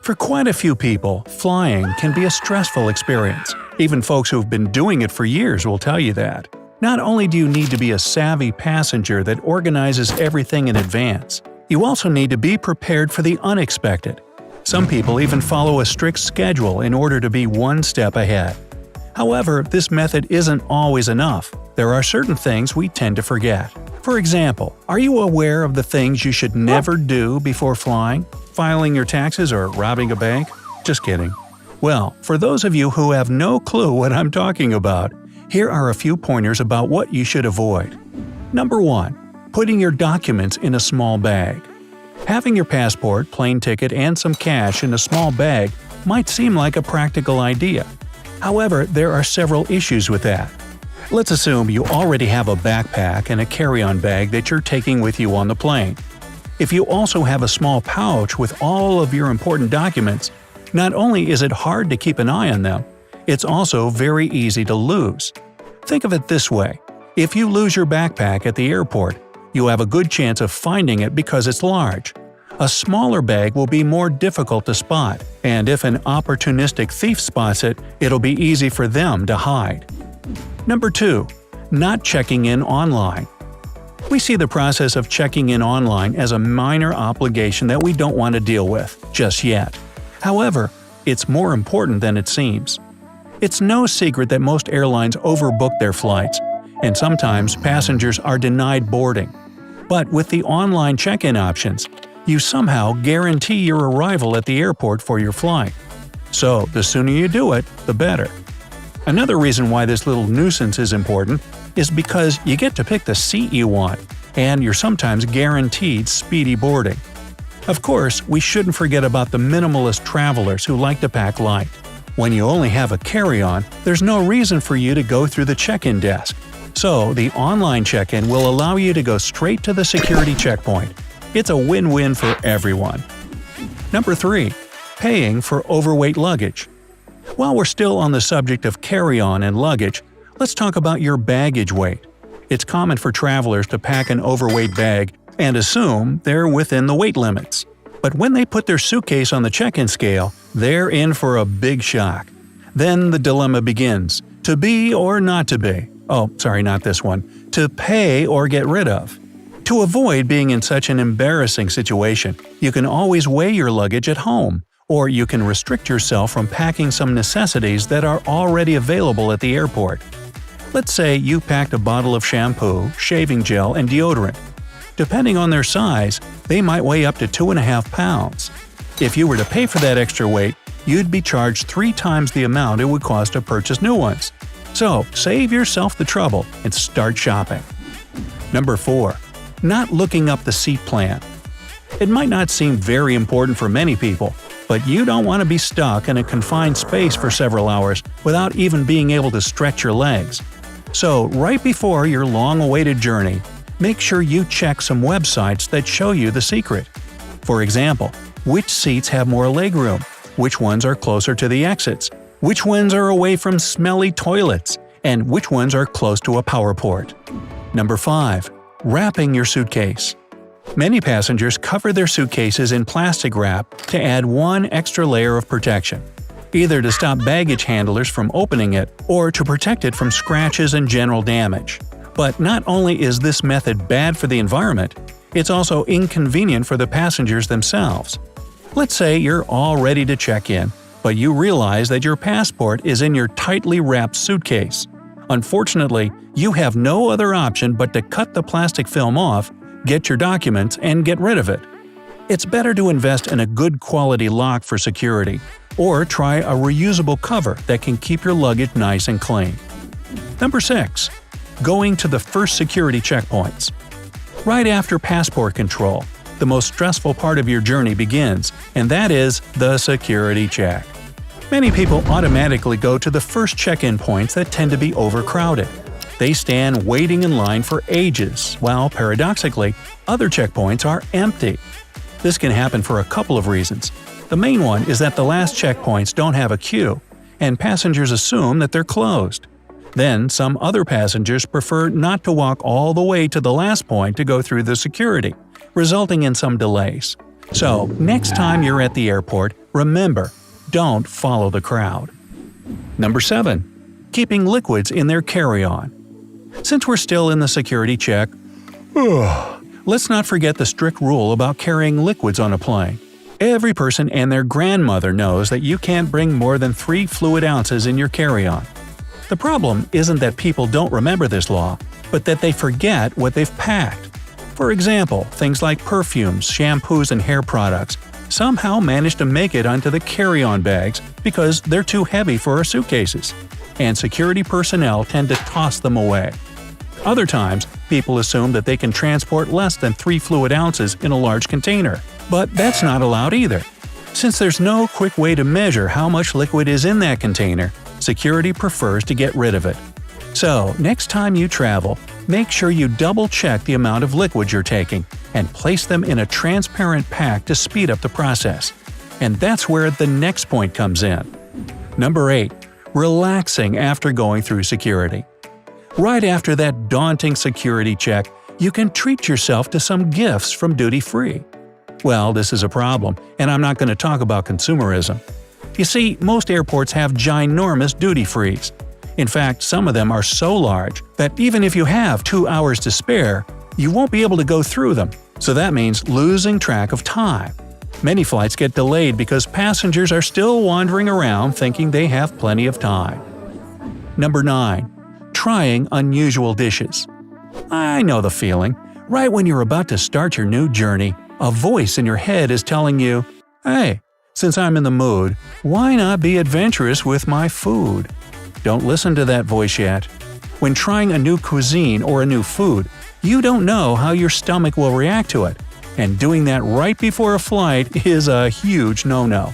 For quite a few people, flying can be a stressful experience. Even folks who've been doing it for years will tell you that. Not only do you need to be a savvy passenger that organizes everything in advance, you also need to be prepared for the unexpected. Some people even follow a strict schedule in order to be one step ahead. However, this method isn't always enough. There are certain things we tend to forget. For example, are you aware of the things you should never do before flying? Filing your taxes or robbing a bank? Just kidding. Well, for those of you who have no clue what I'm talking about, here are a few pointers about what you should avoid. Number 1. Putting your documents in a small bag. Having your passport, plane ticket, and some cash in a small bag might seem like a practical idea. However, there are several issues with that. Let's assume you already have a backpack and a carry-on bag that you're taking with you on the plane. If you also have a small pouch with all of your important documents, not only is it hard to keep an eye on them, it's also very easy to lose. Think of it this way: if you lose your backpack at the airport, you have a good chance of finding it because it's large. A smaller bag will be more difficult to spot, and if an opportunistic thief spots it, it'll be easy for them to hide. Number 2. Not checking in online. We see the process of checking in online as a minor obligation that we don't want to deal with just yet. However, it's more important than it seems. It's no secret that most airlines overbook their flights, and sometimes passengers are denied boarding. But with the online check-in options, you somehow guarantee your arrival at the airport for your flight. So, the sooner you do it, the better. Another reason why this little nuisance is important is because you get to pick the seat you want, and you're sometimes guaranteed speedy boarding. Of course, we shouldn't forget about the minimalist travelers who like to pack light. When you only have a carry-on, there's no reason for you to go through the check-in desk. So, the online check-in will allow you to go straight to the security checkpoint. It's a win-win for everyone. Number 3. Paying for overweight luggage. While we're still on the subject of carry-on and luggage, let's talk about your baggage weight. It's common for travelers to pack an overweight bag and assume they're within the weight limits. But when they put their suitcase on the check-in scale, they're in for a big shock. Then the dilemma begins: to be or not to be. Oh, sorry, not this one. To pay or get rid of. To avoid being in such an embarrassing situation, you can always weigh your luggage at home, or you can restrict yourself from packing some necessities that are already available at the airport. Let's say you packed a bottle of shampoo, shaving gel, and deodorant. Depending on their size, they might weigh up to 2.5 pounds. If you were to pay for that extra weight, you'd be charged 3 times the amount it would cost to purchase new ones. So, save yourself the trouble and start shopping. Number 4. Not looking up the seat plan. It might not seem very important for many people, but you don't want to be stuck in a confined space for several hours without even being able to stretch your legs. So, right before your long-awaited journey, make sure you check some websites that show you the secret. For example, which seats have more legroom? Which ones are closer to the exits? Which ones are away from smelly toilets? And which ones are close to a power port? Number 5. Wrapping your suitcase. Many passengers cover their suitcases in plastic wrap to add one extra layer of protection, either to stop baggage handlers from opening it or to protect it from scratches and general damage. But not only is this method bad for the environment, it's also inconvenient for the passengers themselves. Let's say you're all ready to check in, but you realize that your passport is in your tightly wrapped suitcase. Unfortunately, you have no other option but to cut the plastic film off, get your documents, and get rid of it. It's better to invest in a good quality lock for security, or try a reusable cover that can keep your luggage nice and clean. Number 6. Going to the first security checkpoints. Right after passport control, the most stressful part of your journey begins, and that is the security check. Many people automatically go to the first check-in points that tend to be overcrowded. They stand waiting in line for ages, while paradoxically, other checkpoints are empty. This can happen for a couple of reasons. The main one is that the last checkpoints don't have a queue, and passengers assume that they're closed. Then, some other passengers prefer not to walk all the way to the last point to go through the security, resulting in some delays. So, next time you're at the airport, Remember, don't follow the crowd. Number 7. Keeping liquids in their carry-on. Since we're still in the security check, let's not forget the strict rule about carrying liquids on a plane. Every person and their grandmother knows that you can't bring more than 3 fluid ounces in your carry-on. The problem isn't that people don't remember this law, but that they forget what they've packed. For example, things like perfumes, shampoos, and hair products somehow manage to make it onto the carry-on bags because they're too heavy for our suitcases, and security personnel tend to toss them away. Other times, people assume that they can transport less than 3 fluid ounces in a large container, but that's not allowed either. Since there's no quick way to measure how much liquid is in that container, security prefers to get rid of it. So, next time you travel, make sure you double-check the amount of liquid you're taking and place them in a transparent pack to speed up the process. And that's where the next point comes in. Number 8. Relaxing after going through security. Right after that daunting security check, you can treat yourself to some gifts from duty-free. Well, this is a problem, and I'm not going to talk about consumerism. You see, most airports have ginormous duty-frees. In fact, some of them are so large that even if you have 2 hours to spare, you won't be able to go through them, so that means losing track of time. Many flights get delayed because passengers are still wandering around thinking they have plenty of time. Number 9. Trying unusual dishes. I know the feeling. Right when you're about to start your new journey, a voice in your head is telling you, "Hey, since I'm in the mood, why not be adventurous with my food?" Don't listen to that voice yet. When trying a new cuisine or a new food, you don't know how your stomach will react to it, and doing that right before a flight is a huge no-no.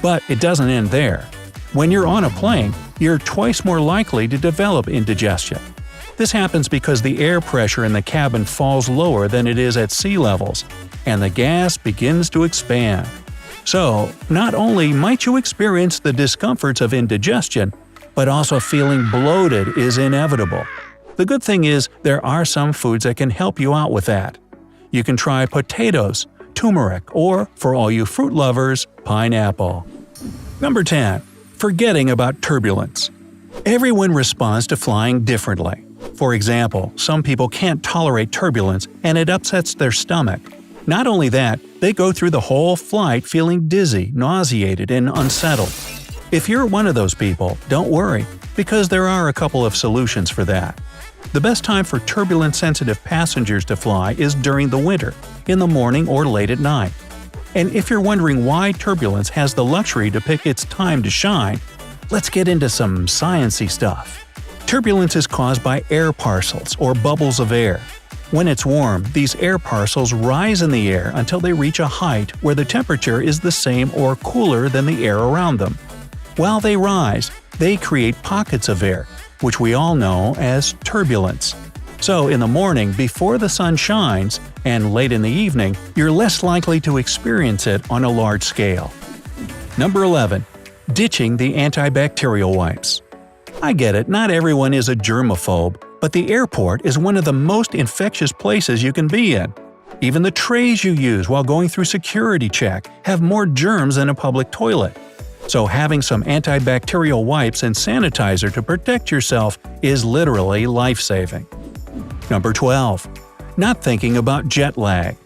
But it doesn't end there. When you're on a plane, you're twice more likely to develop indigestion. This happens because the air pressure in the cabin falls lower than it is at sea levels, and the gas begins to expand. So, not only might you experience the discomforts of indigestion, but also feeling bloated is inevitable. The good thing is there are some foods that can help you out with that. You can try potatoes, turmeric, or, for all you fruit lovers, pineapple. Number 10. Forgetting about turbulence. Everyone responds to flying differently. For example, some people can't tolerate turbulence and it upsets their stomach. Not only that, they go through the whole flight feeling dizzy, nauseated, and unsettled. If you're one of those people, don't worry, because there are a couple of solutions for that. The best time for turbulence-sensitive passengers to fly is during the winter, in the morning or late at night. And if you're wondering why turbulence has the luxury to pick its time to shine, let's get into some science-y stuff. Turbulence is caused by air parcels, or bubbles of air. When it's warm, these air parcels rise in the air until they reach a height where the temperature is the same or cooler than the air around them. While they rise, they create pockets of air, which we all know as turbulence. So in the morning before the sun shines, and late in the evening, you're less likely to experience it on a large scale. Number 11. Ditching the antibacterial wipes. I get it, not everyone is a germaphobe, but the airport is one of the most infectious places you can be in. Even the trays you use while going through security check have more germs than a public toilet. So having some antibacterial wipes and sanitizer to protect yourself is literally life-saving. Number 12. Not thinking about jet lag.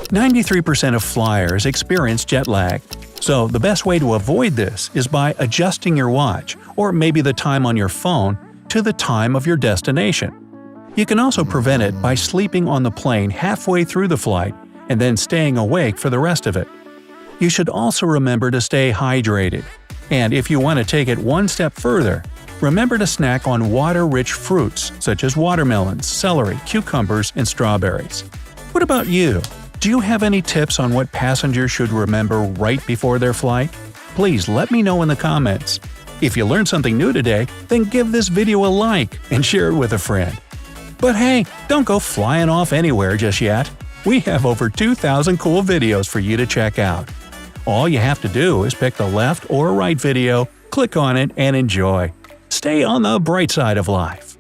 93% of flyers experience jet lag. So the best way to avoid this is by adjusting your watch, or maybe the time on your phone, to the time of your destination. You can also prevent it by sleeping on the plane halfway through the flight and then staying awake for the rest of it. You should also remember to stay hydrated. And if you want to take it one step further, remember to snack on water-rich fruits such as watermelons, celery, cucumbers, and strawberries. What about you? Do you have any tips on what passengers should remember right before their flight? Please let me know in the comments. If you learned something new today, then give this video a like and share it with a friend. But hey, don't go flying off anywhere just yet. We have over 2,000 cool videos for you to check out. All you have to do is pick the left or right video, click on it, and enjoy. Stay on the bright side of life.